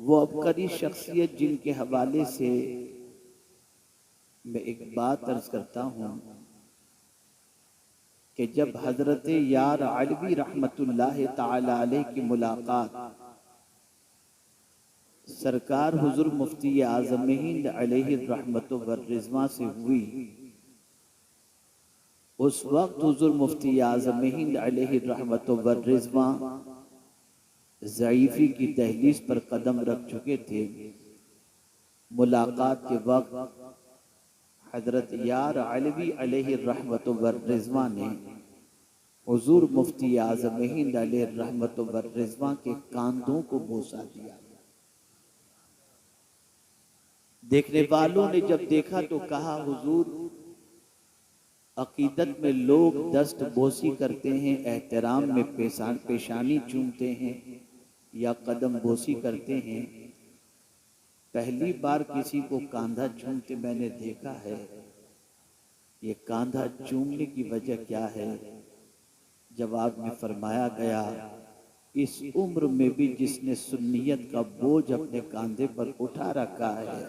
वो अबकरी शख्सियत जिनके हवाले से मैं एक बात अर्ज करता हूँ कि जब हजरत यार अलवी रहमतुल्लाह ताला अलैह की मुलाकात सरकार हुजूर मुफ्ती आज़म हिंद अलैहि रहमतु व रिज़वा से हुई, उस वक्त हुजूर मुफ्ती आज़म हिंद अलैहि रहमतु व रिज़वा ज़ईफ़ी की दहलीज पर कदम रख चुके थे। मुलाकात के वक्त हजरत यार अलवी अलैहि रहमतु व रिज़वा ने हुजूर मुफ्ती आज़म हिंद अलैहि रहमतु व रिज़वा के कांधों को बोसा दिया। देखने वालों ने जब देखा तो कहा, हुजूर, अकीदत में लोग दस्त बोसी करते हैं, एहतराम में पेशानी चूमते हैं या कदम बोसी करते हैं, पहली बार किसी को कांधा चूमते मैंने देखा है। ये कांधा चूमने की वजह क्या है? जवाब में फरमाया गया, इस उम्र में भी जिसने सुन्नियत का बोझ अपने कांधे पर उठा रखा है,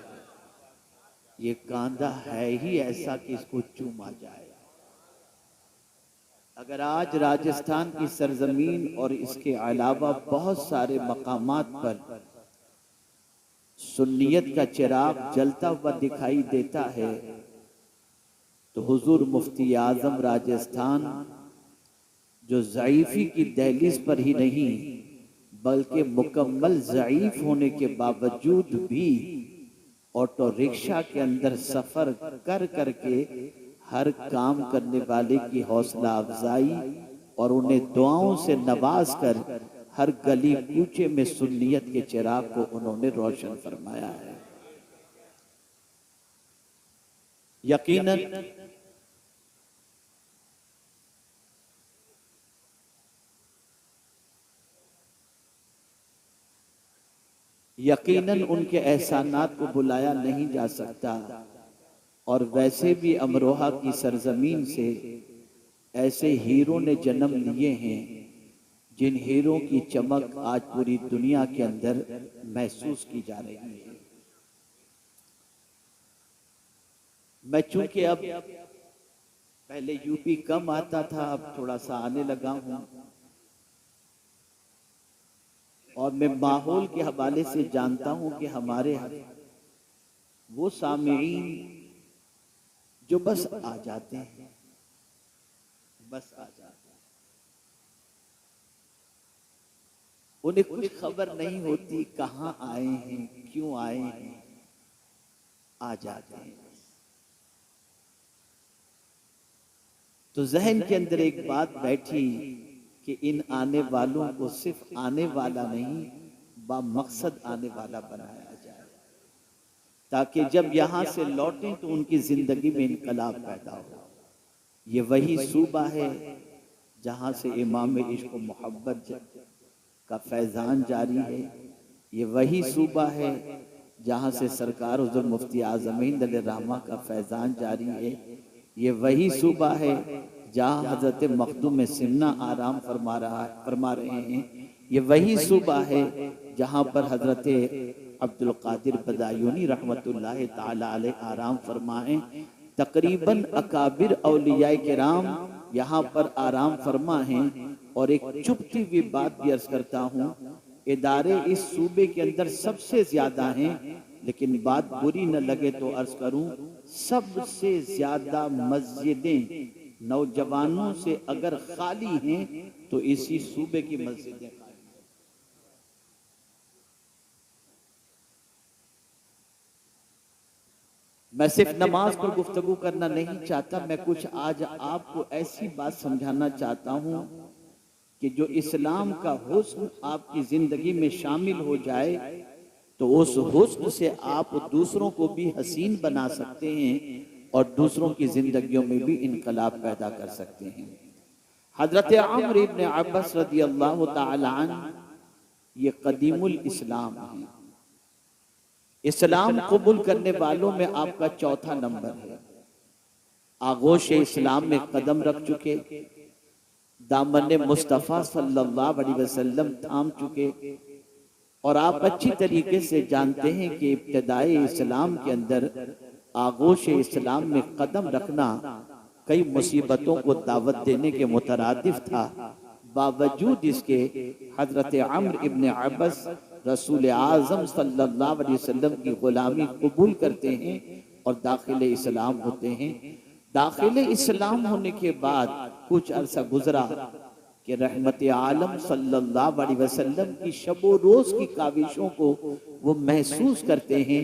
ये कांधा है ही ऐसा कि इसको चूमा जाए। अगर आज राजस्थान की सरजमीन और इसके अलावा बहुत सारे मकामात पर सुन्नियत का चिराग जलता हुआ दिखाई देता है, तो हुजूर मुफ्ती आजम राजस्थान जो ज़ईफ़ी की दहलीज पर ही नहीं बल्कि मुकम्मल ज़ईफ़ होने के बावजूद भी ऑटो रिक्शा के अंदर सफर कर करके हर काम करने वाले की हौसला अफजाई और उन्हें दुआओं से नवाज कर हर गली कूचे में सुन्नियत के चिराग को उन्होंने रोशन फरमाया है। यकीनन उनके एहसानात को बुलाया नहीं जा सकता, और वैसे भी अमरोहा की सरजमीन से ऐसे हीरो ने जन्म लिए हैं जिन हीरो की चमक आज पूरी दुनिया के अंदर महसूस की जा रही है। मैं चूंकि अब पहले यूपी कम आता था, अब थोड़ा सा आने लगा हूं, और मैं माहौल के हवाले से जानता हूं कि हमारे वो सामीईन जो बस आ जाते हैं, बस आ जाते हैं, उन्हें कुछ खबर नहीं होती कहाँ आए हैं, क्यों आए हैं, आ जाते हैं। तो जहन के अंदर एक बात बैठी कि इन आने वालों को सिर्फ आने वाला नहीं, बामकसद आने वाला बनाया जाए, ताकि जब यहाँ से लौटें तो उनकी जिंदगी में इनकलाब पैदा हो। ये वही सूबा है जहाँ से इमाम इश्क व मोहब्बत का फैज़ान जारी है। ये वही सूबा है जहाँ से सरकार हुज़ूर मुफ्ती आज़म हिंद रहमा का फैज़ान जारी है। ये वही सूबा है जहाँ हजरत मखदूम सिमना आराम फरमा रहे हैं। ये वही सूबा है जहाँ पर हजरत अब्दुल कादिर बदायूनी रहमतुल्लाह ताला अलैह आराम फरमाए। तकरीबन अकाबिर औलिया किराम यहाँ पर आराम फरमा हैं। और एक चुपती हुई बात भी अर्ज करता हूँ, इदारे इस सूबे के अंदर सबसे ज्यादा हैं, लेकिन बात बुरी न लगे तो अर्ज करूं, सबसे ज्यादा मस्जिदें नौजवानों से अगर खाली हैं तो इसी सूबे की मस्जिदें खाली। मैं सिर्फ नमाज पर गुफ्तगू करना नहीं चाहता, मैं कुछ आज आपको ऐसी बात समझाना चाहता हूं कि जो इस्लाम का हुस्न आपकी जिंदगी में शामिल हो जाए तो उस हुस्न से आप दूसरों को भी हसीन बना सकते हैं और दूसरों की जिंदगियों में भी इनकलाब पैदा कर सकते हैं। हजरत अम्र इब्न अब्बास रदियल्लाहु ताला अन्हु ये कदीमुल इस्लाम है। इस्लाम कबूल करने वालों में आपका चौथा नंबर है। आगोश इस्लाम में कदम रख चुके, दामन मुस्तफ़ा सल्लल्लाहु अलैहि वसल्लम थाम चुके, और आप अच्छी तरीके से जानते हैं कि इब्तिदाई इस्लाम के अंदर आगोश इस्लाम में कदम रखना कई मुसीबतों को दावत देने के मुतरादिफ था। बावजूद इसके हजरत अम्र इब्न अब्बस रसूल आज़म सल्लल्लाहु अलैहि वसल्लम की गुलामी कबूल करते हैं और दाखिल इस्लाम होते हैं। दाखिल इस्लाम होने के बाद कुछ अरसा गुजरा कि रहमत आलम सल्लल्लाहु अलैहि वसल्लम की शबो रोज की काविशों को वो महसूस करते हैं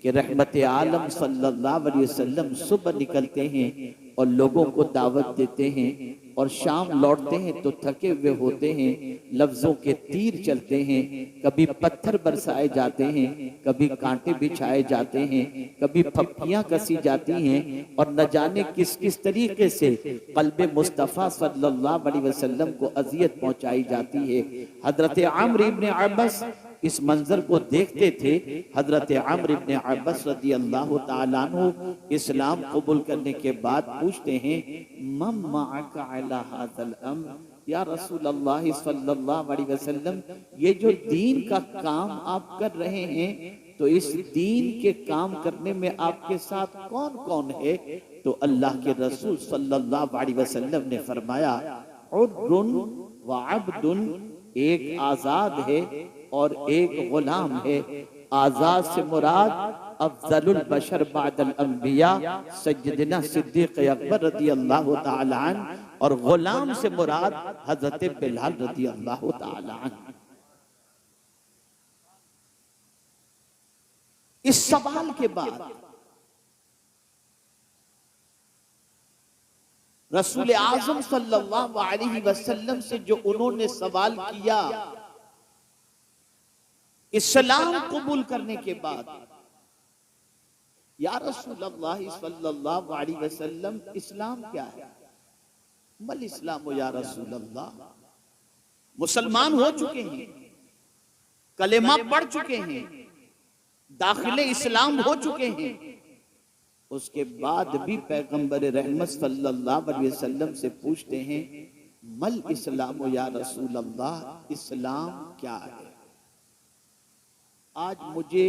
कि रहमत आलम सल्लल्लाहु अलैहि वसल्लम सुबह निकलते हैं और लोगों को दावत देते हैं और शाम लौटते हैं तो थके हुए होते हैं, लफ्जों के तीर चलते हैं, कभी पत्थर बरसाए जाते हैं, कभी कांटे बिछाए जाते हैं, कभी फप्पियां कसी जाती हैं और न जाने किस किस तरीके से कल्बे मुस्तफ़ा सल्लल्लाहु अलैहि वसल्लम को अजियत पहुंचाई जाती है। हजरत अम्र इब्न अब्बस इस मंजर को देखते थे। हजरत अम्र इब्न अब्बस रज़ी अल्लाह ताला अन्हु इस्लाम कबूल करने के बाद पूछते हैं, मम मअका अला हाज़ल अम्र, या रसूल अल्लाह सल्लल्लाहु अलैहि वसल्लम, ये जो दीन का काम आप कर रहे हैं तो इस दीन के काम करने में आपके साथ कौन कौन है? तो अल्लाह के रसूल सल्लल्लाहु अलैहि वसल्लम ने फरमाया, उर्रुन व अब्दुन, एक आजाद है और एक गुलाम है। आजाद से मुराद अफजलुल बशर बादल अंबिया सय्यदना सिद्दीक अकबर रज़ी अल्लाह ताला अन्हु, और गुलाम से मुराद हजरत बिलाल रज़ी अल्लाह ताला अन्हु। इस सवाल के बाद रसूल आज़म सल्लल्लाहु अलैहि वसल्लम से जो उन्होंने सवाल किया इस्लाम कबूल करने के बाद, या रसूल अल्लाह सल्लल्लाहु अलैहि वसल्लम, इस्लाम क्या है? मल इस्लाम या रसूल अल्लाह, मुसलमान हो चुके हैं, कलेमा पढ़ चुके हैं, दाखिले इस्लाम हो चुके हैं, उसके बाद भी पैगंबर रहमत सल्लल्लाहु अलैहि वसल्लम से पूछते हैं, मल इस्लाम या रसूल अल्लाह, इस्लाम क्या है? आज मुझे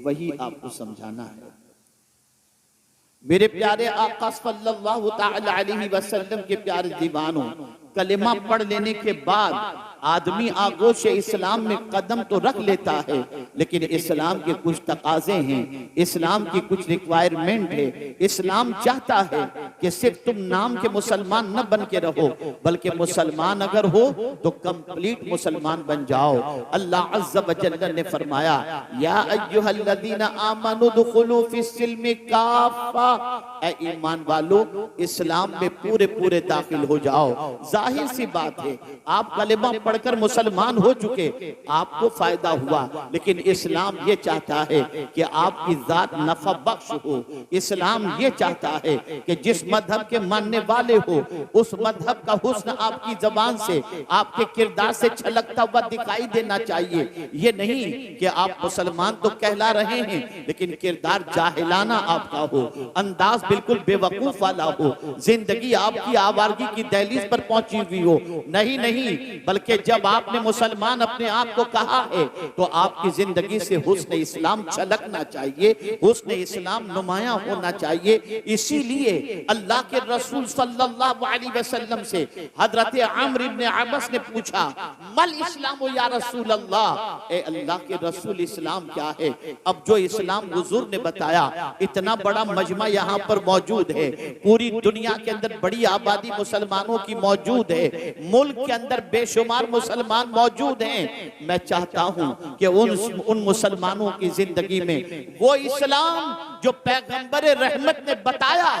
वही आपको समझाना है। मेरे प्यारे आका सल्लल्लाहु ताला अलैहि वसल्लम के प्यारे दीवानों, कलेमा पढ़ लेने के बाद आदमी आगोश इस्लाम में कदम तो रख लेता है, लेकिन इस्लाम के कुछ तकाजे हैं, इस्लाम की कुछ रिक्वायरमेंट है। इस्लाम चाहता है कि सिर्फ तुम नाम के मुसलमान न बन के रहो, बल्कि मुसलमान अगर हो तो कंप्लीट मुसलमान बन जाओ। अल्लाह अज़्ज़ व जल्ल ने फरमाया, या अय्युहल्लज़ीना आमनु दुखुलू फिस्सिल्मि काफ़ा, ऐ ईमान वालो इस्लाम में पूरे पूरे दाखिल हो जाओ। जाहिर सी बात है, आप कलेमा पढ़कर मुसलमान हो चुके, आपको फायदा हुआ, लेकिन इस्लाम ये चाहता है कि आपकी जात नफा बख्श हो। इस्लाम ये चाहता है कि जिस मजहब के मानने वाले हो उस मजहब का हुस्न आपकी जबान से, आपके किरदार से छलकता हुआ दिखाई देना चाहिए। ये नहीं कि आप मुसलमान तो कहला रहे हैं लेकिन किरदार जाहिलाना आपका हो, अंदाज बिल्कुल बेवकूफ वाला हो, जिंदगी आपकी आवारगी की दहलीज पर पहुंची हुई हो। नहीं नहीं, बल्कि जब आपने मुसलमान अपने आप को कहा है तो आपकी जिंदगी से हुस्न इस्लाम छलकना चाहिए, हुस्न इस्लाम नुमाया होना चाहिए। इसीलिए अल्लाह के रसूल सल्लल्लाहु अलैहि वसल्लम से हजरत अम्र इब्न अब्बस ने पूछा, मल इस्लाम या रसूल अल्लाह, ए अल्लाह के रसूल इस्लाम क्या है? अब जो इस्लाम हुजूर ने बताया, इतना बड़ा मजमा यहाँ पर मौजूद है, पूरी दुनिया के अंदर बड़ी आबादी मुसलमानों की मौजूद है, मुल्क के अंदर बेशुमार मुसलमान मौजूद हैं। मैं चाहता हूं कि उन मुसलमानों की जिंदगी में वो इस्लाम जो पैगंबर रहमत ने बताया,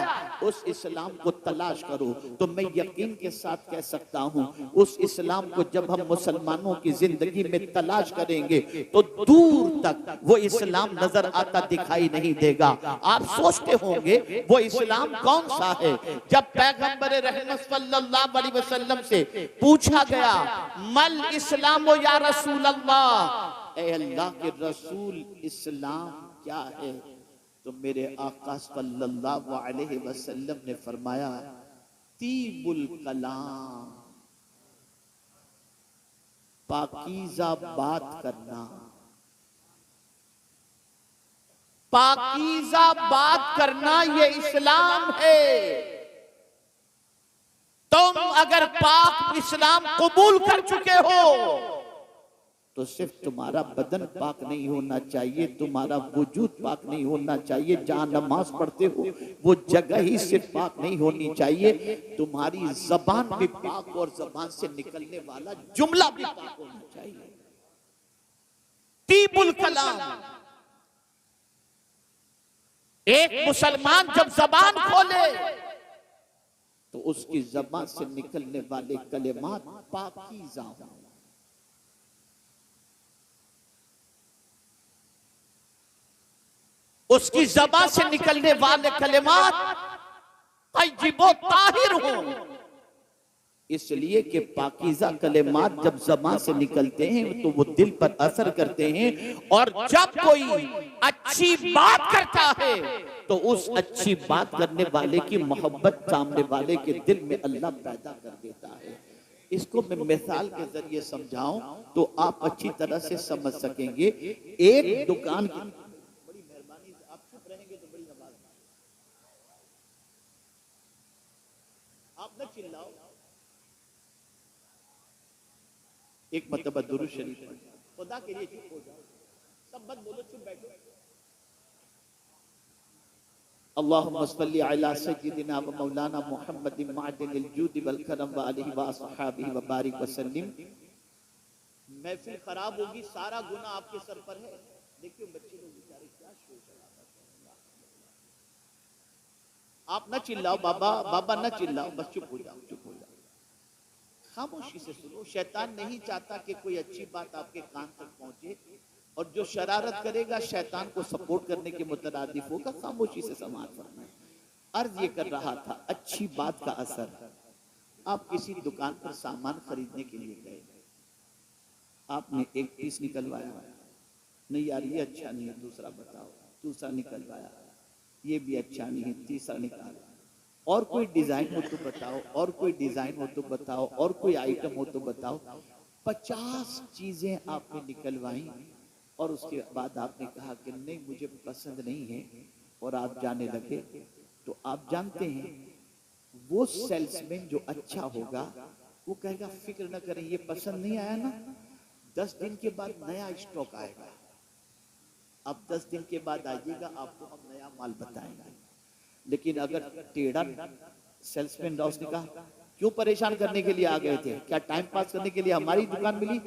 उस इस्लाम को तलाश करो। तो मैं यकीन के साथ कह सकता हूं, उस इस्लाम को जब हम मुसलमानों की जिंदगी में तलाश करेंगे तो दूर तक वो इस्लाम नजर आता दिखाई नहीं देगा। आप सोचते होंगे वो इस्लाम कौन सा है? जब पैगंबर रहमत सल्लल्लाहु अलैहि वसल्लम से पूछा गया, मल इस्लाम या रसूल अल्लाह, ए अल्लाह के रसूल इस्लाम क्या है? तो मेरे आका सल्लल्लाहु अलैहि वसल्लम ने फरमाया, तीबुल कलाम, पाकीज़ा बात करना, पाकीज़ा बात करना ये इस्लाम है। तुम अगर पाक इस्लाम कबूल कर चुके हो तो सिर्फ तुम्हारा बदन पाक नहीं होना चाहिए, तुम्हारा वजूद पाक नहीं होना चाहिए, जहां नमाज पढ़ते हो वो जगह ही सिर्फ पाक नहीं होनी चाहिए, तुम्हारी जबान भी पाक और जबान से निकलने वाला जुमला भी पाक होना चाहिए। तीबुल कलाम, एक मुसलमान जब जबान खोले तो उसकी जबान से निकलने वाले कलेमात पाकीज़ा हों। उसकी ज़बान से निकलने वाले कलेमात तय्यिब ताहिर हों। इसलिए कि पाकीज़ा कलेमात जब ज़बान से निकलते हैं तो वो दिल पर असर करते हैं, और जब कोई अच्छी बात करता है तो उस अच्छी बात करने वाले की मोहब्बत सामने वाले के दिल में अल्लाह पैदा कर देता है। इसको मैं मिसाल के जरिए समझाऊं तो आप अच्छी तरह से समझ सकेंगे। एक दुकान की, बड़ी मेहरबानी से आप चुप रहेंगे तो बड़ी नवाज, आप न चिल्लाओ, एक मतबा दुरूद शरीफ पढ़ो, खुदा के लिए चुप हो जाओ, सब मत बोलो, चुप बैठो। अल्लाहुम्मा सल्ली अला सय्यिदिना व मौलाना मुहम्मदिन मअदिनिल जूदि वल करम व आलिहि व अस्हाबिहि व बारिक व सल्लिम। महफिल खराब होगी, सारा गुनाह आपके सर पर है। देखिए बच्चे लोग बेचारे क्या शोर शराबा कर रहे हैं। आप न चिल्लाओ बाबा, बाबा न चिल्लाओ, बस चुप हो जाओ, चुप हो जाओ, खामोशी से सुनो। शैतान नहीं चाहता कि कोई अच्छी बात आपके कान तक पहुंचे, और जो शरारत करेगा शैतान को सपोर्ट करने के मुतरादिफ होगा। खामोशी से समाअत फरमाएं। अर्ज ये कर रहा था, अच्छी बात का असर। आप किसी दुकान पर सामान खरीदने के लिए गए, आपने एक पीस निकलवाया, नहीं यार ये अच्छा नहीं है, दूसरा बताओ, दूसरा निकलवाया, ये भी अच्छा नहीं है, तीसरा निकाला, और कोई डिजाइन हो तो बताओ, और कोई डिजाइन हो तो बताओ, और कोई आइटम हो तो बताओ। 50 चीजें आपने निकलवाई और उसके बाद आपने कहा कि नहीं मुझे पसंद नहीं है, और आप जाने लगे। तो आप जानते हैं वो सेल्समैन जो अच्छा होगा वो कहेगा फिक्र न करें, ये पसंद नहीं आया ना, 10 दिन के बाद नया स्टॉक आएगा, अब 10 दिन के बाद आइएगा, आपको हम नया माल बताएंगे। लेकिन अगर टेढ़ा सेल्समैन रहा, उसने कहा क्यों परेशान करने के लिए आ गए थे, क्या टाइम पास करने के लिए हमारी दुकान मिली,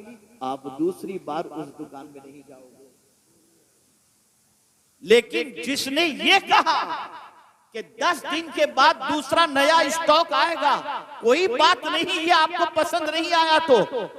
आप दूसरी बार उस दुकान में नहीं जाओगे। लेकिन जिसने ये कहा कि 10 दिन के बाद दूसरा नया स्टॉक आएगा, कोई बात नहीं, ये आपको पसंद नहीं आया तो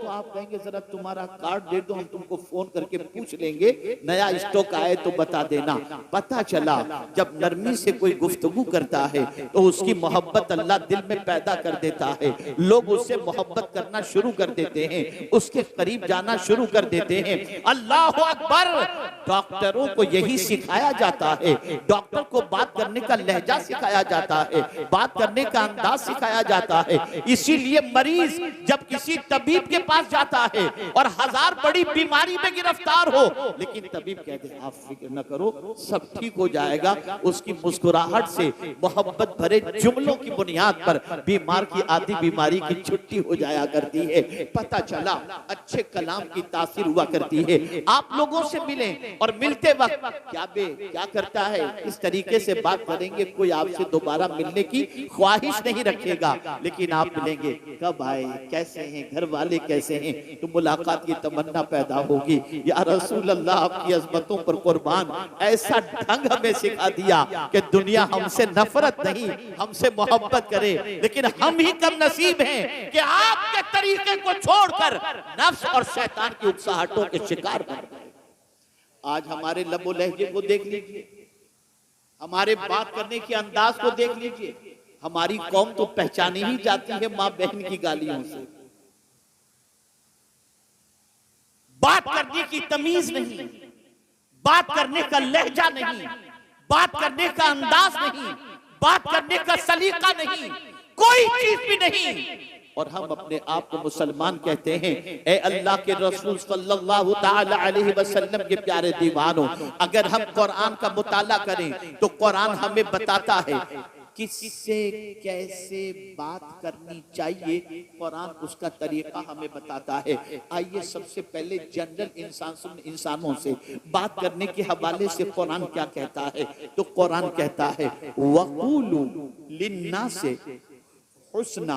आप कहेंगे जरा तुम्हारा कार्ड दे दो, हम तुमको फोन करके पूछ लेंगे, नया स्टॉक आए तो बता देना। पता चला जब नरमी से कोई गुफ्तगू करता है तो उसकी मोहब्बत अल्लाह दिल में पैदा कर देता है, लोग उससे मोहब्बत करना शुरू कर देते हैं, उसके करीब जाना शुरू कर देते हैं। अल्लाह अकबर। डॉक्टरों को यही सिखाया जाता है, डॉक्टर को बात करने का लहजा सिखाया जाता है, बात करने का अंदाज सिखाया जाता है। इसीलिए मरीज जब किसी तबीब के पास जाता है और 1000 बड़ी बीमारी में गिरफ्तार हो, लेकिन तबीब कहते हैं आप फिक्र न करो, सब ठीक हो जाएगा, उसकी मुस्कुराहट से मोहब्बत भरे जुमलों की बुनियाद पर बीमार की आधी बीमारी की छुट्टी हो जाया करती है। पता चला अच्छे कलाम की तासीर हुआ करती है। आप लोगों से मिलें और मिलते वक्त क्या करता है, इस तरीके से बात करेंगे, कोई आपसे दोबारा मिलने की ख्वाहिश नहीं रखेगा। लेकिन आप मिलेंगे, कब आए, कैसे हैं, घर वाले कैसे हैं, तो मुलाकात की तमन्ना पैदा होगी। या रसूल अल्लाह आपकी अज़मतों पर कुर्बान, ऐसा ढंग हमें सिखा दिया कि दुनिया हमसे नफरत नहीं हमसे मोहब्बत करे। लेकिन हम ही कम नसीब हैं कि आपके तरीके को छोड़कर नफ्स और शैतान की उकसाहटों के शिकार बन गए। आज हमारे लबो लहजे को देख लीजिए, हमारे बात करने के अंदाज को देख लीजिए। हमारी कौम तो पहचानी ही जाती है मां बहन की गालियों से। बात करने की तमीज नहीं, बात करने का लहजा नहीं, बात करने का अंदाज नहीं, बात करने का सलीका नहीं, कोई चीज भी नहीं। और हम अपने आप को मुसलमान कहते हैं। ए अल्लाह के रसूल सल्लल्लाहु ताला अलैहि वसल्लम के प्यारे दीवानों, अगर हम कुरान का मुताला करें तो कुरान हमें बताता है किससे कैसे बात करनी चाहिए, कुरान उसका तरीका हमें बताता है। आइए सबसे पहले जनरल इंसानों से बात करने के हवाले से कुरान क्या कहता है। तो कुरान कहता है वक़ूलू लिन्नास से हुस्ना,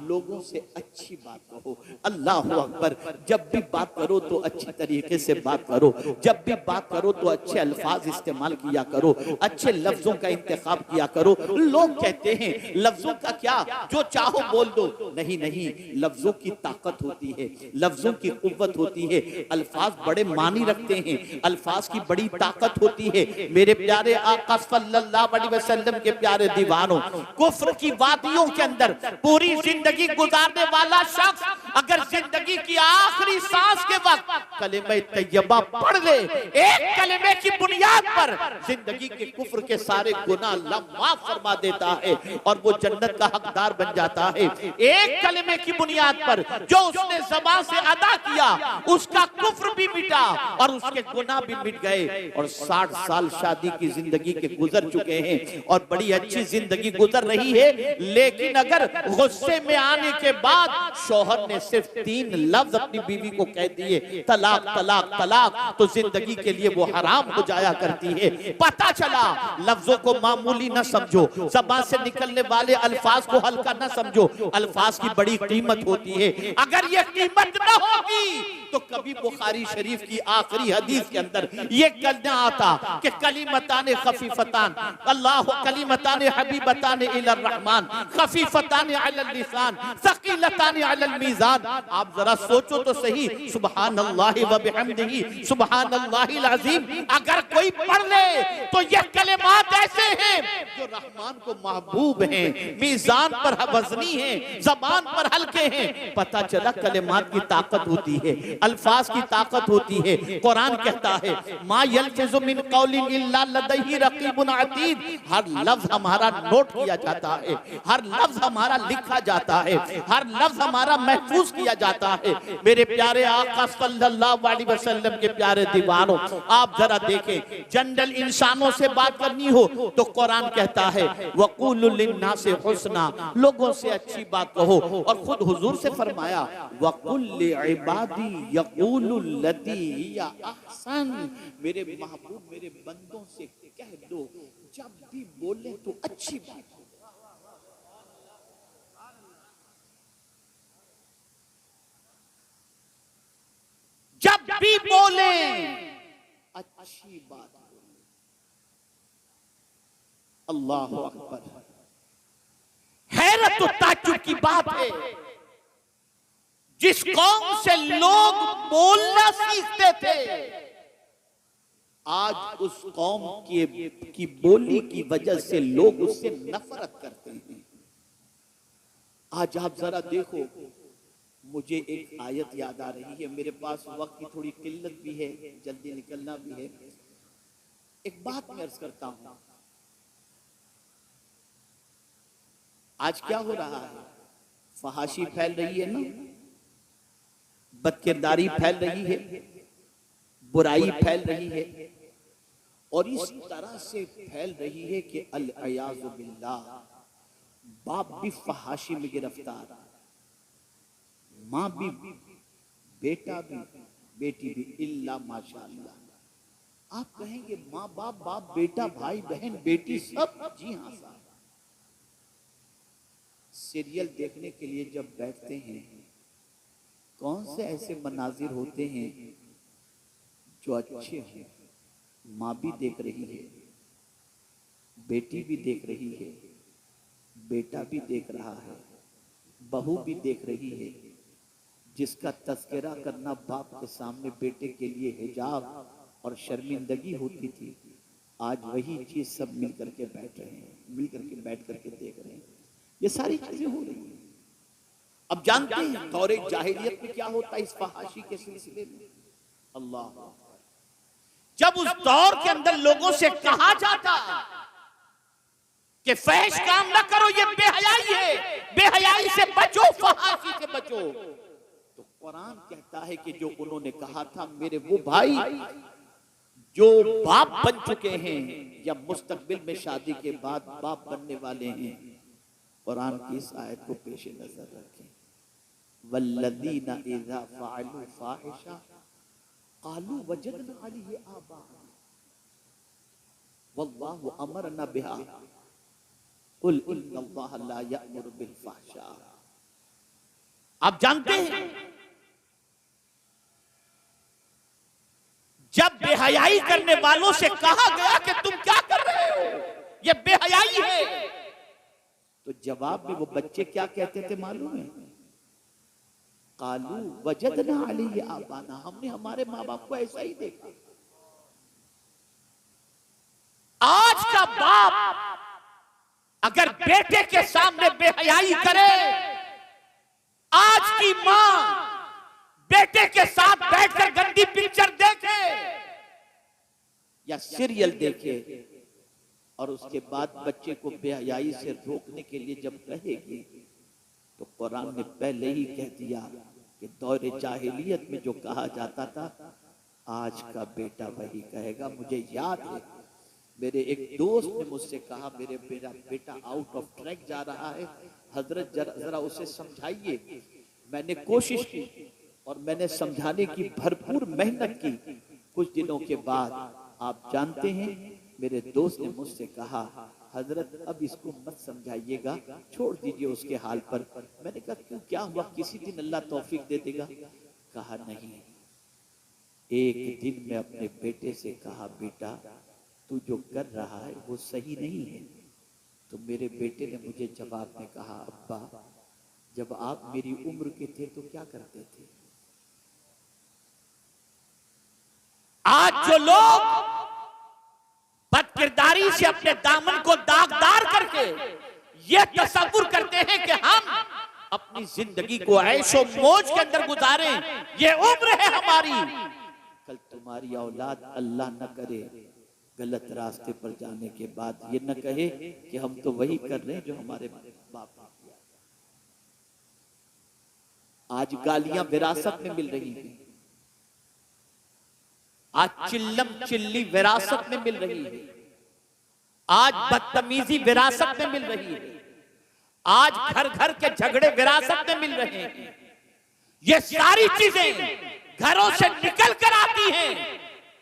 लोगों से अच्छी बात कहो। अल्लाह अकबर। जब भी बात करो तो अच्छी तरीके से बात करो, जब भी बात करो तो अच्छे अल्फाज इस्तेमाल किया करो, अच्छे लफ्जों का इंतखाब किया करो। लोग कहते हैं लफ्जों का क्या, जो चाहो बोल दो। नहीं नहीं, लफ्जों की ताकत होती है, लफ्जों की कुव्वत होती है, अल्फाज बड़े मानी रखते हैं, अल्फाज की बड़ी ताकत होती है। मेरे प्यारे आका सल्लल्लाहु अलैहि वसल्लम के प्यारे दीवानों, कुफ्र की वादियों के अंदर पूरी जिंदगी गुजारने वाला शख्स अगर जिंदगी की आखिरी सांस के वक्त कलिमे तैयबा पढ़ ले, एक कलिमे की बुनियाद पर जिंदगी के कुफ्र के सारे गुनाह अल्लाह माफ फरमा देता है और वो जन्नत का हकदार बन जाता है। एक कलिमे की बुनियाद पर जो उसने ज़बान से अदा किया, उसका कुफ्र भी मिटा और उसके गुनाह भी मिट गए। और 60 साल शादी की जिंदगी के गुजर चुके हैं और बड़ी अच्छी जिंदगी गुजर रही है, लेकिन अगर गुस्से में आने के बाद शौहर ने सिर्फ 3 लफ्ज अपनी बीवी को कह दिए, तलाक तलाक तलाक, तो जिंदगी के लिए वो हराम हो जाया करती है। पता चला लफ्जों को मामूली न समझो, ज़बान से निकलने वाले अल्फाज को हल्का न समझो, अल्फाज की बड़ी कीमत होती है। अगर ये कीमत न होगी तो कभी बुखारी शरीफ की आखिरी हदीस के अंदर ये कहना आता कि कलिमतान खफीफतान अल्लाह कलिमतान हबीबतान इलर रहमान खफीफतान अलल लिसान सकीलतान अलल मीज़ान। आप जरा सोचो तो सही, सुबहानल्लाहि व बिहम्दिही सुबहानल्लाहिल अज़ीम अगर कोई पढ़ ले तो ये कलिमात ऐसे हैं जो रहमान को महबूब हैं, मीज़ान पर वज़नी हैं, ज़बान पर हल्के हैं। पता चला कलिमात की ताकत होती है, अल्फाज की ताकत होती है। कुरान कहता है मा यल्फिज़ु मिन कौलिन इल्ला लदैहि रक़ीबुन अतीद, हर लफ्ज हमारा नोट किया जाता है, हर लफ्ज हमारा लिखा जाता है, हर लफ्ज हमारा महफूज किया जाता है। मेरे प्यारे आका सल्लल्लाहु अलैहि वसल्लम के प्यारे दीवानों, आप जरा देखें, जनरल इंसानों से बात करनी हो तो कुरान कहता है वक़ूलु लिन्नास हुस्ना, लोगों से अच्छी बात कहो। और खुद हुजूर से फरमाया वक़ुल लिइबादी यक़ूलु लती हिया अहसन, मेरे महबूब मेरे बंदों से कह दो जब भी बोले तो अच्छी बात हो। जब भी बोले अच्छी बात बोले। अल्लाह अकबर। हैरत और ताज्जुब की बात है, जिस कौम से लोग बोलना सीखते थे आज उस कौम की बोली की वजह से लोग उससे नफरत करते हैं। आज आप जरा देखो, मुझे एक आयत याद आ रही है, मेरे पास वक्त की थोड़ी किल्लत भी है, जल्दी निकलना भी है। एक बात मैं अर्ज करता हूं, आज क्या हो रहा है, फहाशी फैल रही है ना, बदकिरदारी फैल रही है, बुराई फैल रही है, और इस तरह से फैल रही है कि अल-अयाज़ु बिल्लाह, बाप भी फहाशी में गिरफ्तार, माँ भी, बेटा भी, बेटी भी, इल्ला माशाअल्लाह। आप कहेंगे माँ बाप, बाप बेटा, भाई बहन, बेटी सब, जी हाँ साहब। सीरियल देखने के लिए जब बैठते हैं, कौन से ऐसे मनाजिर होते हैं जो अच्छे हैं। माँ भी देख रही है, बेटी भी देख रही है, बेटा भी देख रहा है, बहू भी देख रही है। जिसका तज़किरा करना बाप के सामने बेटे के लिए हिजाब और शर्मिंदगी होती थी, आज वही चीज सब मिल करके बैठ रहे हैं, मिल करके बैठ करके देख रहे हैं। ये सारी चीजें हो रही हैं। अब जानते हैं दौरे जाहिलियत में क्या होता है इस फहाशी के सिलसिले में। अल्लाह, जब उस दौर के अंदर लोगों से कहा जाता कि फहश काम ना करो, ये बेहयाई है, बेहयाई से बचो, फहाशी से बचो। तो कुरान कहता है कि जो उन्होंने कहा था मेरे वो भाई जो बाप बन चुके हैं या मुस्तकबिल में शादी के बाद बाप बनने वाले हैं, कुरान की इस आयत को पेश नजर रखें। वल्लदीना इज़ा फ़अलू फ़ाहिशा क़ालू वजदना अलैहि आबाअना वल्लाहु अमरना बिहा कुल इन्नल्लाहा ला यअमुरु बिल फ़हशा। आप जानते हैं जब बेहयाई करने वालों से कहा गया कि तुम क्या कर रहे हो, ये बेहयाई है, तो जवाब में वो बच्चे क्या कहते थे मालूम है? कालू वजदना अलैहि आबाना, हमने हमारे माँ बाप को ऐसा ही देखा। आज का बाप अगर बेटे के सामने बेहयाई करे, आज की मां बेटे के साथ बैठकर गंदी पिक्चर देखे या सीरियल देखे और उसके बाद बच्चे को बेहयाई से रोकने के लिए जब कहेगी, तो कुरान ने पहले ही कह दिया कि दौरे जाहिलियत में जो कहा जाता था आज का बेटा वही कहेगा। मुझे याद है मेरे एक दोस्त ने मुझसे कहा मेरे मेरा बेटा आउट ऑफ ट्रैक जा रहा है, हजरत जरा उसे समझाइए। मैंने कोशिश की और मैंने समझाने की भरपूर मेहनत की। कुछ दिनों के बाद आप जानते हैं मेरे दोस्त ने मुझसे कहा हजरत अब इसको मत समझाइएगा, छोड़ दीजिए उसके हाल पर। मैंने कहा क्यों, क्या हुआ, किसी दिन अल्लाह तौफीक दे देगा। कहा नहीं, एक दिन मैं अपने बेटे से कहा बेटा तू जो कर रहा है वो सही नहीं है। तो मेरे बेटे ने मुझे जवाब में कहा अब्बा जब आप मेरी उम्र के थे तो क्या करते थे। आज जो लोग बदकिरदारी से अपने दामन को दागदार करके ये तसव्वुर करते हैं कि हम अपनी जिंदगी को ऐशो मौज के अंदर गुजारें, ये उम्र है हमारी, कल तुम्हारी औलाद अल्लाह न करे गलत रास्ते पर जाने के बाद ये न कहे कि हम तो वही कर रहे हैं जो हमारे बाप ने किया। आज गालियां विरासत में मिल रही हैं, आज चिल्लम चिल्ली विरासत में मिल रही है, आज बदतमीजी विरासत में मिल रही है, आज घर घर के झगड़े विरासत में मिल रहे हैं। ये सारी चीजें घरों से निकल कर आती हैं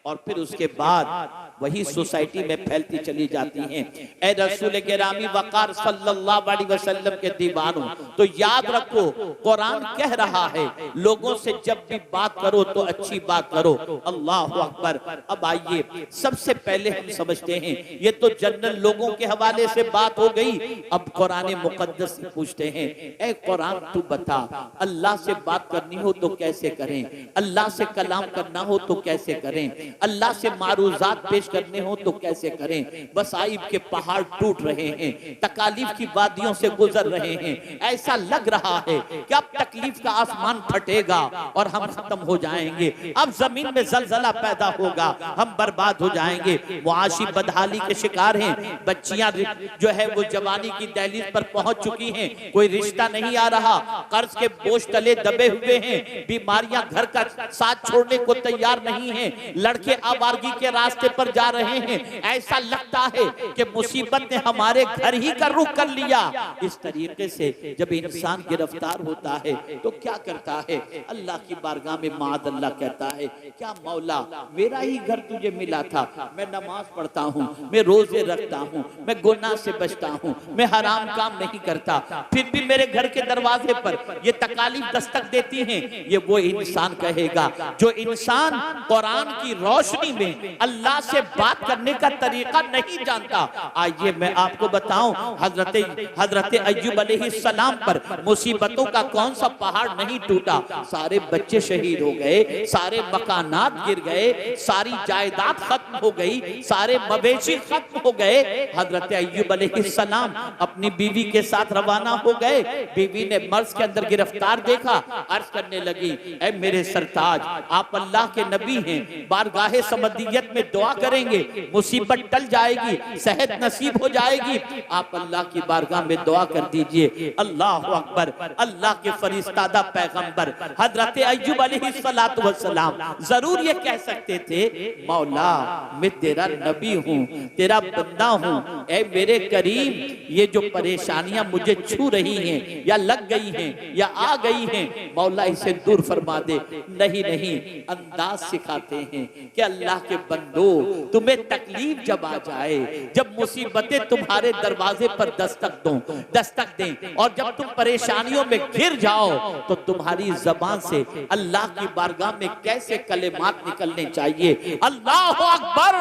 और फिर उसके बाद वही सोसाइटी में फैलती चली जाती हैं। ए रसूल गिरामी वकार सल्लल्लाहु अलैहि वसल्लम के दीवानों, तो याद रखो कुरान कह रहा है लोगों से जब भी बात करो तो अच्छी बात करो। अल्लाह अकबर। अब आइए सबसे पहले हम समझते हैं, ये तो जनरल लोगों के हवाले से बात हो गई। अब कुरान मुकद्दस से पूछते हैं, ए कुरान तू बता अल्लाह से बात करनी हो तो कैसे करें, अल्लाह से कलाम करना हो तो कैसे करें, अल्लाह से मारूजात पेश करने हो तो कैसे करें। मसाइब के पहाड़ टूट रहे हैं, तकालीफ की वादियों से गुजर रहे हैं, ऐसा लग रहा है कि अब तकलीफ का आसमान फटेगा और हम खत्म हो जाएंगे, अब जमीन में जलजला पैदा होगा, हम बर्बाद हो जाएंगे। मुआशी बदहाली के शिकार हैं, बच्चियां जो है वो जवानी की दहलीज पर पहुंच चुकी हैं, कोई रिश्ता नहीं आ रहा, कर्ज के बोझ तले दबे हुए हैं, बीमारियां घर का साथ छोड़ने को तैयार नहीं है, लड़के आवारगी के रास्ते पर जा रहे हैं, ऐसा लगता है कि मुसीबत ने हमारे घर ही का रुख कर लिया। इस तरीके से जब इंसान गिरफ्तार होता है तो क्या करता है, अल्लाह की बारगाह में माद अल्लाह कहता है क्या मौला मेरा ही घर तुझे मिला था, मैं नमाज पढ़ता हूँ, मैं रोजे रखता हूँ, मैं गुनाह से बचता हूँ, मैं हराम काम नहीं करता, फिर भी मेरे घर के दरवाजे पर ये तकालीफ दस्तक देती हैं। ये वो इंसान कहेगा जो इंसान कुरान की रोशनी में अल्लाह से बात करने का तरीका नहीं जानता। आइए मैं आपको बताऊं, हजरत अय्यूब अलैहिस्सलाम पर मुसीबतों का कौन सा पहाड़ नहीं टूटा। सारे बच्चे शहीद हो गए, सारे मकानात गिर गए, सारी जायदाद खत्म हो गई, सारे मवेशी खत्म हो गए। हजरत अय्यूब अलैहिस्सलाम अपनी बीवी के साथ रवाना हो गए। बीवी ने मर्ज के अंदर गिरफ्तार देखा, अर्ज करने लगी, ऐ मेरे सरताज आप अल्लाह के नबी हैं, बारगाहे समदियत में दुआ करें करेंगे, मुसीबत टल जाएगी, सेहत नसीब हो जाएगी। आप अल्लाह की बारगाह में दुआ कर दीजिए। अल्लाह अकबर। अल्लाह के फरिश्तादा पैगंबर हजरत अय्यूब अलैहिस्सलातु वस्सलाम जरूर ये कह सकते थे, मौला मैं तेरा नबी हूँ, तेरा बंदा हूँ, ऐ मेरे करीम ये जो परेशानियां मुझे छू रही हैं या लग गई हैं या आ गई हैं, मौला इसे दूर फरमा दे। नहीं नहीं, अंदाज सिखाते हैं कि अल्लाह के बंदो, तुम्हें तकलीफ जब आ जाए, जब मुसीबतें तुम्हारे दरवाजे पर दस्तक दें और जब तुम परेशानियों में घिर जाओ, तो तुम्हारी जबान से अल्लाह की बारगाह में कैसे कलेमात निकलने चाहिए। अल्लाह अकबर।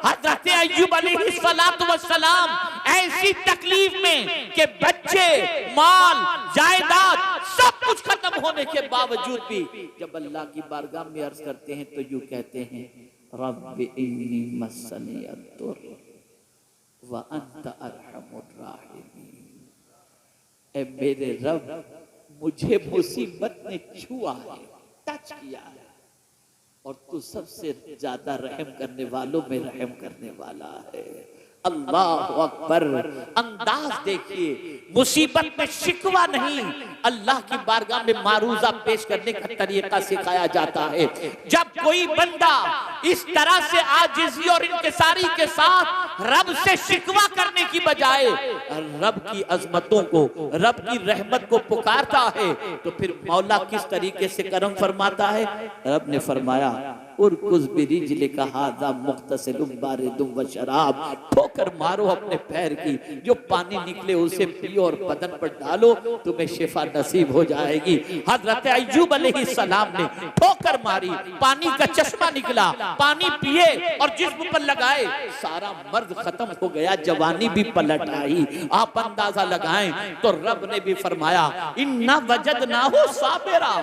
हजरत अय्यूब अलैहिस्सलातु वस्सलाम ऐसी तकलीफ में कि बच्चे, माल, जायदाद सब कुछ खत्म होने के बावजूद भी जब अल्लाह की बारगाह में अर्ज करते हैं तो यूं कहते हैं, रब्बि इन्नी मस्सनी अद्दुर व अंत अरहमुर राहिमीन। ऐ मेरे रब, मुझे मुसीबत ने छुआ है, टच किया है, और तू सबसे ज्यादा रहम करने वालों में रहम करने वाला है। अल्लाह अकबर। अंदाज देखिए, मुसीबत में शिकवा नहीं, अल्लाह की बारगाह में मारूजा पेश करने का तरीका सिखाया जाता है। जब कोई बंदा इस तरह से आजिज़ी और इंकिसारी के साथ रब से शिकवा करने की बजाय रब की अजमतों को, रब की रहमत को पुकारता है, तो फिर मौला किस तरीके से करम फरमाता है। रब ने फरमाया, उरकुज़ बिरिजलिका हाज़ा मुख्तसिलुम बारिदुम व शराब। ठोकर मारो अपने पैर की, जो पानी निकले उसे पियो और बदन पर डालो, तुम्हें शिफा नसीब हो जाएगी। हजरत अय्यूब अलैहिस्सलाम ने ठोकर मारी, पानी का चश्मा निकला, पानी पिए और जिस्म पर लगाए, सारा मर्द खत्म हो गया, जवानी भी पलट आई। आप अंदाजा लगाएं तो रब ने भी फरमाया, इन्ना वजदनाहु साबिरा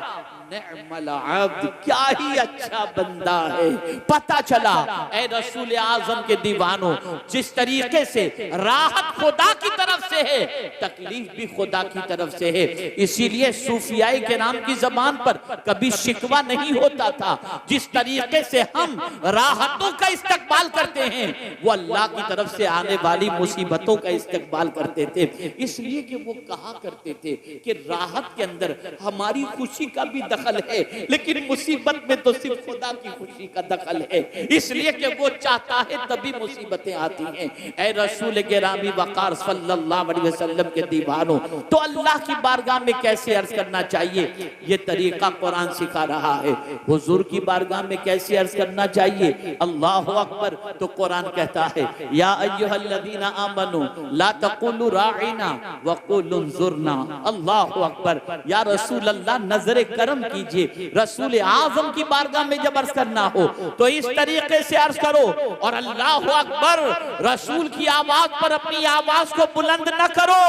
निअमल अब्द। क्या ही अच्छा बंदा है। पता चला ऐ रसूल आजम के दीवानों, जिस तरीके से राहत खुदा की तरफ से है, तकलीफ भी खुदा की तरफ से है। इसीलिए सूफियाए किराम की जबान पर कभी शिकवा नहीं होता था। जिस तरीके से हम राहतों का इस्तकबाल करते हैं, वो अल्लाह की तरफ से आने वाली मुसीबतों का इस्तकबाल करते थे। इसलिए कि वो कहा करते थे कि राहत के अंदर हमारी खुशी का भी दखल है, लेकिन मुसीबत में तो सिर्फ खुदा की खुशी का दखल है। इसलिए कि वो चाहता है तभी मुसीबतें आती हैं। ऐ रसूल गिरामी वक़ार सल्लल्लाहु अलैहि वसल्लम के दीवानों, तो अल्लाह की बारगाह में कैसे अर्ज करना चाहिए, ये तरीका कुरान सिखा रहा है। हुजूर की बारगाह में कैसे अर्ज करना चाहिए। अल्लाहु अकबर। तो कुरान कहता है, या अय्युहल्लज़ीना आमनू ला तक़ूलू राइना वक़ूलू उन्ज़ुरना। अल्लाहु अकबर। या रसूल अल्लाह, नजर करम कीजिए। रसूल आजम की बारगाह में जब अर्ज करना हो तो इस तरीके से अर्ज करो, और अल्लाहु अकबर, रसूल की आवाज पर अपनी आवाज को बुलंद न करो।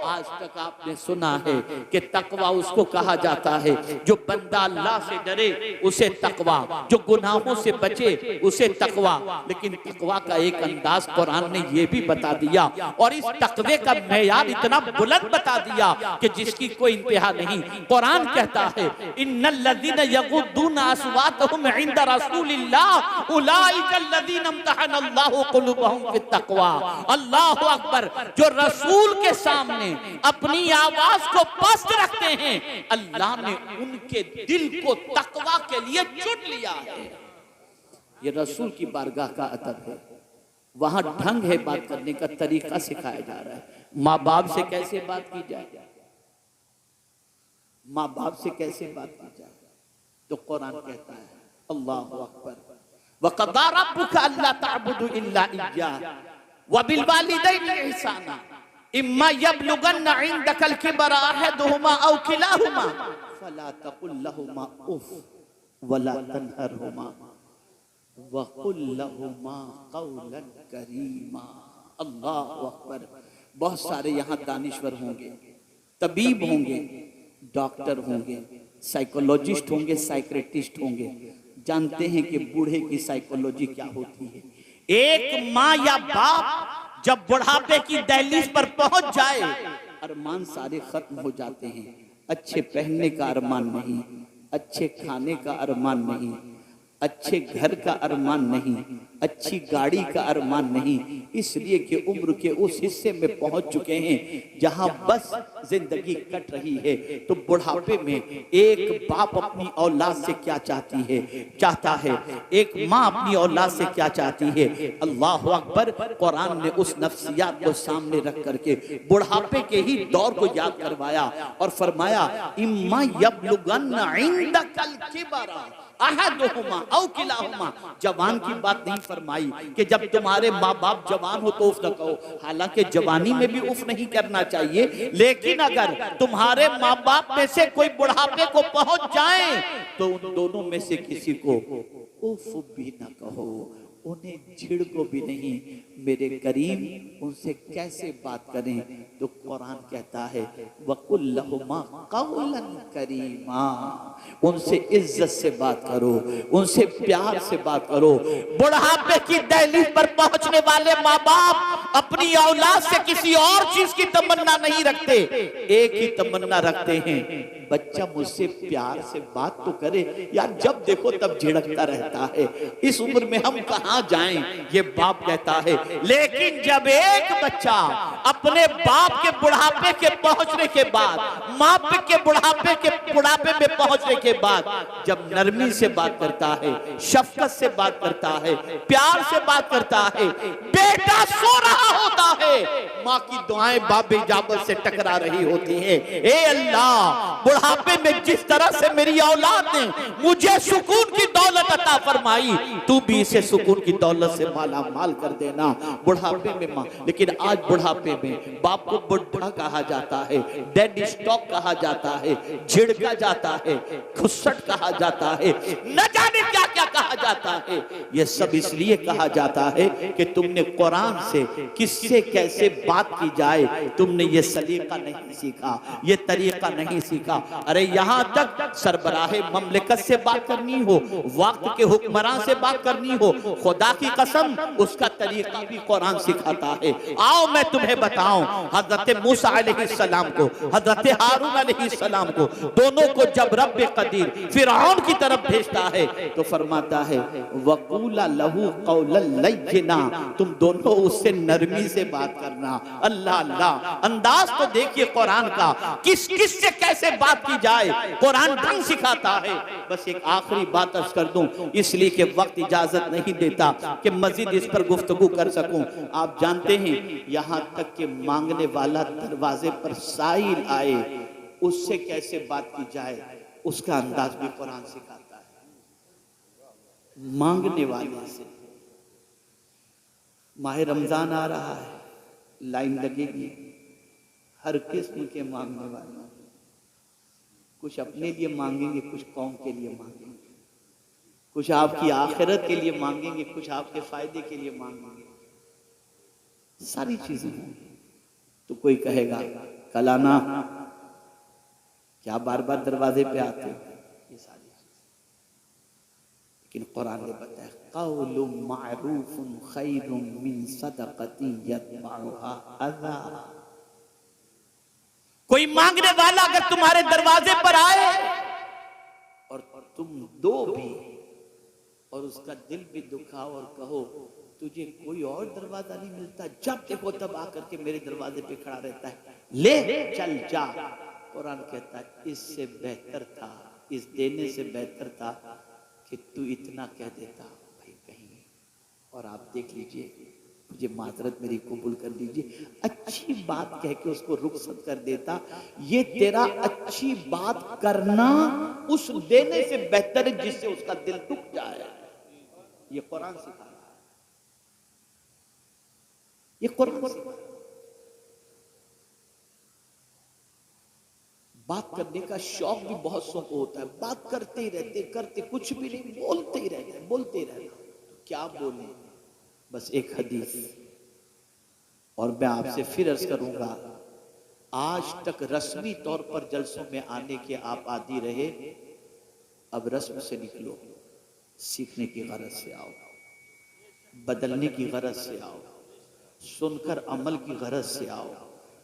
आज तक आपने सुना है कि तकवा उसको कहा जाता है जो बंदा अल्लाह से डरे, उसे तकवा, जो गुनाहों से बचे उसे तकवा। लेकिन तकवा का एक अंदाज कुरान ने यह भी बता दिया, और इस तकवे का मेयार इतना बुलंद बता दिया कि जिसकी कोई इंतहा नहीं। कुरान कहता है, इन्नल्लज़ीना यग़ुद्दूना अस्वातहुम इंदा रसूलिल्लाह उलाइका अल्लज़ीना इम्तहनल्लाहु क़ुलूबहुम फित्तक़वा। अल्लाहु अकबर। जो रसूल के सामने अपनी आवाज को पस्त रखते हैं, अल्लाह ने उनके दिल को तकवा के लिए चुन लिया है। ये रसूल की बारगाह का अदब है। वहां ढंग है, बात करने का तरीका सिखाया जा रहा है। माँ बाप से कैसे बात की जाए, माँ बाप से कैसे बात की जाए, तो कुरान कहता है, अल्लाहु अकबर, वक़ज़ा रब्बुका अल्ला तअबुदू इल्ला इय्याह व बिल वालिदैनि इहसाना इम्मा यबलुगन्ना इंदकल किबरा अहदुहुमा औ किलाहुमा फला तकुल लहुमा उफ वला तनहरहुमा वक़ुल लहुमा क़ौलन करीमा। अल्लाहु अकबर। बहुत सारे यहाँ दानिश्वर होंगे, तबीब होंगे, डॉक्टर होंगे, साइकोलॉजिस्ट होंगे, साइक्रेटिस्ट होंगे, जानते हैं कि बूढ़े की साइकोलॉजी क्या होती है। एक माँ या बाप जब बुढ़ापे की दहलीज पर पहुंच जाए, अरमान सारे खत्म हो जाते हैं। अच्छे पहनने का अरमान नहीं, अच्छे खाने का अरमान नहीं, अच्छे घर का अरमान नहीं, अच्छी गाड़ी का अरमान नहीं, इसलिए कि उम्र के उस हिस्से में पहुंच चुके हैं जहां बस जिंदगी कट रही है। तो बुढ़ापे में एक बाप अपनी औलाद से क्या चाहता है, एक माँ अपनी औलाद से क्या चाहती है। अल्लाह अकबर। कुरान ने उस नफ्सियात को सामने रख करके बुढ़ापे के ही दौर को याद करवाया और फरमाया इम्मा यबलुगन्ना इंदकल किबरा अहदुहुमा औ किलाहुमा। जवान की बात नहीं फरमाई कि जब तुम्हारे माँ बाप जवान हो तो उफ न कहो, हालांकि जवानी में भी उफ नहीं करना चाहिए, लेकिन अगर तुम्हारे माँ बाप में से कोई बुढ़ापे को पहुंच जाए तो उन दोनों में से किसी को उफ भी न कहो, उन्हें छिड़को भी नहीं। मेरे करीम उनसे कैसे बात करें? तो कुरान कहता है वकुल लहुमा कौलन करीमा, उनसे इज्जत से बात करो, उनसे प्यार से बात करो। बुढ़ापे की दहलीज पर पहुंचने वाले माँ बाप अपनी औलाद से किसी और चीज की तमन्ना नहीं रखते, एक ही तमन्ना रखते हैं, बच्चा मुझसे प्यार से बात तो करे। यार जब देखो तब झिड़कता रहता है, इस उम्र में हम कहाँ जाएं, ये बाप कहता है। लेकिन जब एक बच्चा अपने बाप के बुढ़ापे के पहुंचने के बाद, माँ के बुढ़ापे में पहुंचने के बाद जब नरमी से बात करता है, शफकत से बात करता है, प्यार से बात करता है, बेटा सो रहा होता है, माँ की दुआएं बाप इजाबत से टकरा रही होती हैं। ए अल्लाह, बुढ़ापे में जिस तरह से मेरी औलाद ने मुझे सुकून की दौलत अता फरमाई, तू भी इसे सुकून की दौलत से माला माल कर देना। बुढ़ापे में माँ, लेकिन आज बुढ़ापे में बाप को बुढ़ा कहा जाता है, डेड स्टॉक कहा जाता है, झिड़का जाता है, खुसट कहा जाता है, न जाने क्या क्या कहा जाता है। यह सब इसलिए कहा जाता है कि तुमने कुरान से किससे कैसे बात की जाए तुमने ये सलीका नहीं सीखा, ये तरीका नहीं सीखा। अरे यहाँ तक सरबराहे ममलिकत से बात करनी हो, वक्त के हुक्मरान से बात करनी हो, खुदा की कसम उसका तरीका भी कुरान सिखाता है। आओ मैं तुम्हें बताऊं, हजरत मूसा अलैहिस्सलाम को, हजरत हारून अलैहिस्सलाम को, दोनों को जब रब्बे कदीर फिरौन की तरफ भेजता है तो फरमाता है वकूला लहू कौलन लय्यिना, तुम दोनों उससे नरमी से बात करना। अल्लाह अल्लाह, अंदाज तो देखिए कुरान का, किस किस से कैसे बात की जाए, कुरान ढंग सिखाता है। बस एक आखिरी बात अर्ज कर दूं, इसलिए कि वक्त इजाजत नहीं देता कि मजीद इस पर गुफ्तगू कर सकूं। आप जानते हैं यहां तक कि मांगने वाला दरवाजे पर साइल आए, उससे कैसे बात की जाए उसका अंदाज भी कुरान सिखाता है। मांगने वाले से, माह रमजान आ रहा है, लाइन लगेगी, हर किस्म के मांगने वाले, कुछ अपने लिए मांगेंगे, कुछ कौम के लिए मांगेंगे, कुछ आपकी आखिरत के लिए मांगेंगे, कुछ आपके फायदे के लिए मांगेंगे, सारी चीजें होंगी। तो कोई कहेगा कल आना, क्या बार बार दरवाजे पे आते हो, ये सारी चीजें। लेकिन कुरान ने बताया क़ौलुम मारूफुन खैरुम मिन सदक़तिन यतबउहा अज़ा। कोई मांगने वाला अगर तुम्हारे दरवाजे पर आए और तुम दो भी और उसका दिल भी दुखाओ और कहो तुझे कोई और दरवाजा नहीं मिलता, जब देखो तब आकर के मेरे दरवाजे पे खड़ा रहता है, ले चल जा। कुरान कहता है इससे बेहतर था, इस देने से बेहतर था कि तू इतना कह देता भाई कहीं, और आप देख लीजिए, मुझे माजरत मेरी कबूल कर लीजिए, अच्छी बात कह के उसको रुखसत कर देता। ये तेरा अच्छी बात करना उस देने से बेहतर है जिससे उसका दिल दुख जाए। ये कुरान सिखा रहा है, ये कुरान सिखा। बात करने का शौक भी बहुत शौक होता है, बात करते ही रहते, करते कुछ भी नहीं, बोलते ही रहते, बोलते ही रहते। तो क्या बोले, बस एक हदीस, और मैं आपसे फिर अर्ज करूंगा, आज तक रस्मी तौर पर जलसों में आने के आप आदी रहे, अब रस्म से निकलो, सीखने की गरज से आओ, बदलने की गरज से आओ, सुनकर अमल की गरज से आओ।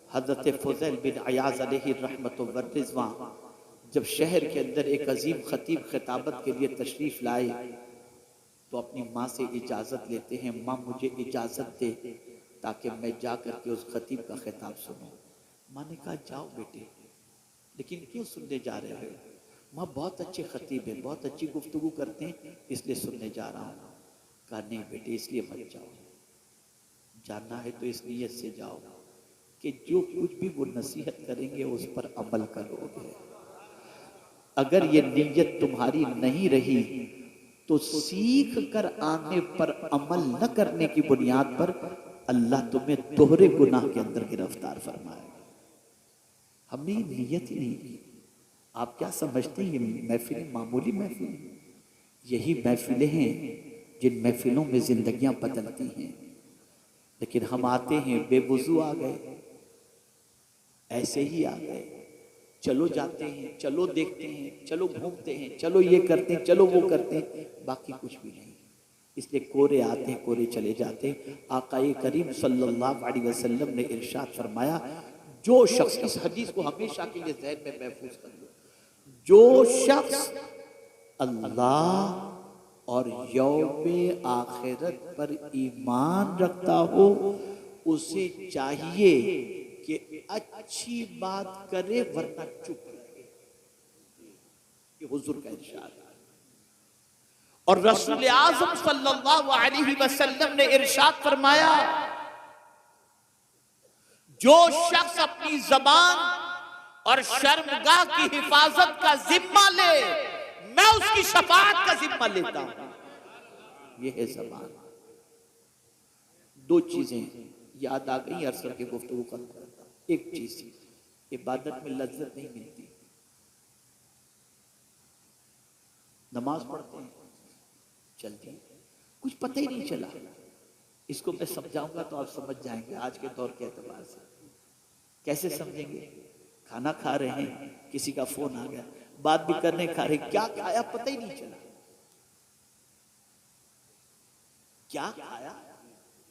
हजरत फुज़ैल बिन अयाज़ अलैहि रहमतुल्लाह व रिज़वान जब शहर के अंदर एक अजीम खतीब खिताबत के लिए तशरीफ लाए तो अपनी माँ से इजाज़त लेते हैं, माँ मुझे इजाज़त दे ताकि मैं जा करके उस खतीब का खिताब सुनूं। माँ ने कहा जाओ बेटे, लेकिन क्यों सुनने जा रहे हो? माँ बहुत अच्छे खतीब हैं, बहुत अच्छी गुफ्तगू करते हैं, इसलिए सुनने जा रहा हूँ। कहा नहीं बेटे, इसलिए मत जाओ, जाना है तो इस नीयत से जाओ कि जो कुछ भी वो नसीहत करेंगे उस पर अमल करोगे। अगर ये नीयत तुम्हारी नहीं रही तो सीख कर आने पर अमल न करने की बुनियाद पर अल्लाह तुम्हें दोहरे गुनाह के अंदर गिरफ्तार फरमाएगा। हमने ये नीयत ही नहीं की। आप क्या समझते हैं ये महफिलें मामूली महफिलें? यही महफिलें हैं जिन महफिलों में जिंदगियां बदलती हैं। लेकिन हम आते हैं बेवुजू आ गए, ऐसे ही आ गए, चलो जाते हैं, चलो देखते हैं, चलो घूमते हैं, चलो ये करते हैं, चलो वो करते हैं, बाकी कुछ भी नहीं। इसलिए कोरे आते हैं, कोरे चले जाते हैं। आकाए करीम सल्लल्लाहु अलैहि वसल्लम ने इरशाद फरमाया, जो शख्स, इस हदीस को हमेशा के लिए ज़हन में महफूज कर लो, जो शख्स अल्लाह और यौमे आखिरत पर ईमान रखता हो उसे चाहिए कि अच्छी बात करे वरना चुप रहे। ये हुजूर का इरशाद है। और रसूल आज़म सल्लल्लाहु अलैहि वसल्लम ने इरशाद फरमाया, जो शख्स अपनी जबान और शर्मगाह की हिफाजत का जिम्मा ले, मैं उसकी शफाअत का जिम्मा लेता हूं। यह है जबान। दो चीजें याद आ गई अर्ज करके गुफ्तगू करता। एक चीज, इबादत में लज्जत नहीं मिलती। नमाज पढ़ते हैं, चलती, कुछ पता ही नहीं चला। इसको मैं समझाऊंगा तो आप समझ जाएंगे आज के दौर के एतबार से। कैसे समझेंगे? खाना खा रहे हैं, किसी का फोन आ गया, बात भी करने खा रहे, क्या खाया पता ही नहीं चला। क्या खाया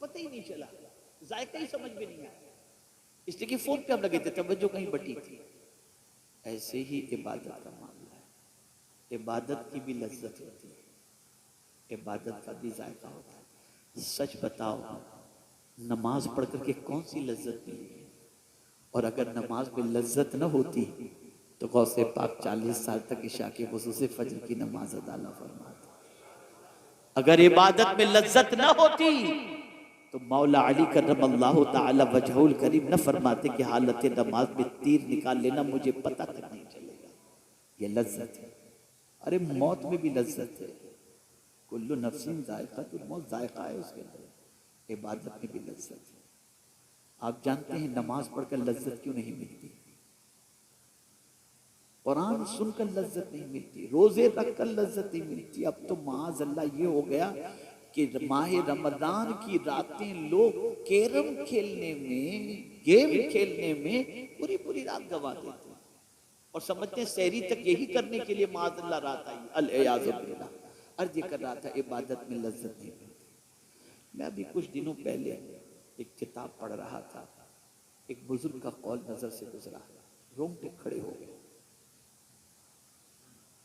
पता ही नहीं चला, जायका ही समझ में नहीं आया, इसलिए कि फोन पे हम लगे थे, तवज्जो कहीं बटी थी। ऐसे ही इबादत का मामला है। इबादत की भी लज्जत होती है, इबादत का भी जायका होता है। सच बताओ, नमाज पढ़ करके कौन सी लज्जत मिली है? और अगर नमाज में लज्जत न होती तो गौसे पाक 40 साल तक इशा के खुसूसी फजर की नमाज अदा न फरमाते। अगर इबादत में लज्जत न होती तो मौला अली करमल्लाहु ताला वजहुल करीम न फरमाते कि हालत नमाज में तीर निकाल लेना मुझे पता तक नहीं चलेगा। ये लज्जत है। अरे मौत में भी लज्जत है। कुल्लु नफ्सिन जायकातुल मौत, जायका है उसके अंदर। इबादत में भी लज्जत है। आप जानते हैं नमाज पढ़कर लज्जत क्यों नहीं मिलती? कुरान सुनकर लज्जत नहीं मिलती, रोजे रखकर लज्जत नहीं मिलती। अब तो माअज़ल्लाह ये हो गया कि माह रमजान की रातें लोग कैरम खेलने में, गेम खेलने में पूरी पूरी रात गवा देते हैं और समझते हैं सहरी तक यही करने के लिए माअज़ल्लाह रात आई। अल-इयाज़ु अर्ज कर रहा था, इबादत में लज्जत नहीं मिलती। मैं अभी कुछ दिनों पहले एक किताब पढ़ रहा था, एक बुजुर्ग का कौल नजर से गुजरा, रोंगटे खड़े हो गए।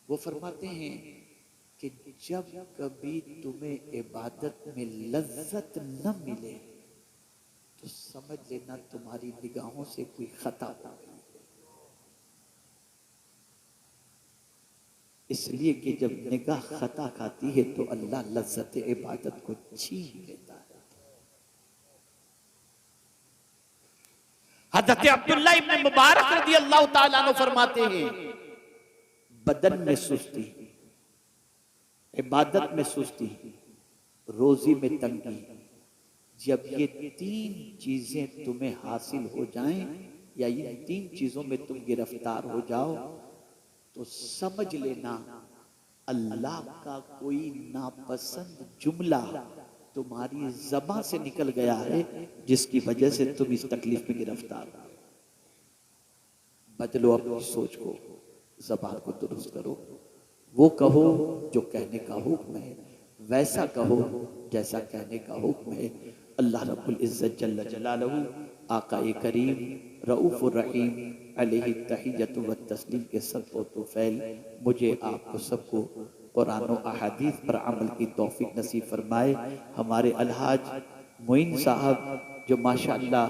वो फरमाते हैं कि जब कभी तुम्हें इबादत में लज्जत न मिले तो समझ लेना तुम्हारी निगाहों से कोई खता हो गई। इसलिए कि जब निगाह खता खाती है तो अल्लाह लज्जत इबादत को छीन लेता है। हज़रत अब्दुल्लाह इब्न मुबारक रज़ियल्लाहु ताला अन्हु फरमाते हैं, बदन में सुस्ती, इबादत में सुस्ती, रोजी में तंगी, जब ये तीन चीजें तुम्हें हासिल हो जाएं या ये तीन चीजों में तुम गिरफ्तार हो जाओ तो समझ लेना अल्लाह का कोई नापसंद जुमला तुम्हारी ज़बान से निकल गया है जिसकी वजह से तुम इस तकलीफ में गिरफ्तार हो। बदलो अपनी सोच को, ज़बान को दुरुस्त करो, वो कहो जो कहने का हुक्म है, वैसा कहो जैसा कहने का हुक्म है। अल्लाह रब्बुल इज्जत जल्ल जलालहू, आकाए करीम रऊफ़ुर रहीम अलैहि तहियतु व तस्लीम के सब तो फैल मुझे आपको सबको कुरान और अहादीस पर अमल की तौफीक नसीब फरमाए। हमारे अलहाज मोइन साहब जो माशाअल्लाह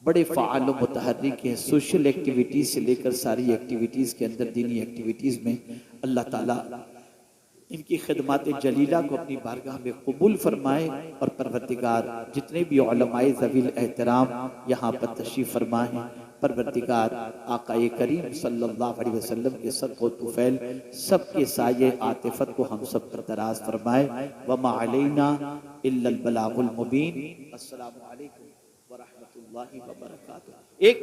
बड़े फ़ाल व मुतहर्रिक हैं, सोशल एक्टिविटीज़ से लेकर सारी एक्टिविटीज़ के अंदर दीनी एक्टिविटीज़ में, अल्लाह ताला इनकी खिदमत जलीला को अपनी बारगाह में कबूल फरमाए। और परवरदिगार जितने भी उलमाए ज़वील एहतराम यहाँ पर तशरीफ़ फरमा हैं, परवरदिगार आक़ाए करीम सल्लल्लाहु अलैहि वसल्लम के सदक़ व तुफ़ैल सबके साये आतिफ़त को हम सब पर दराज फरमाए। वमा अलैना इल्लल बलागुल मुबीन। अस्सलामु अलैकुम व रहमतुल्लाहि व बरकातुहू। एक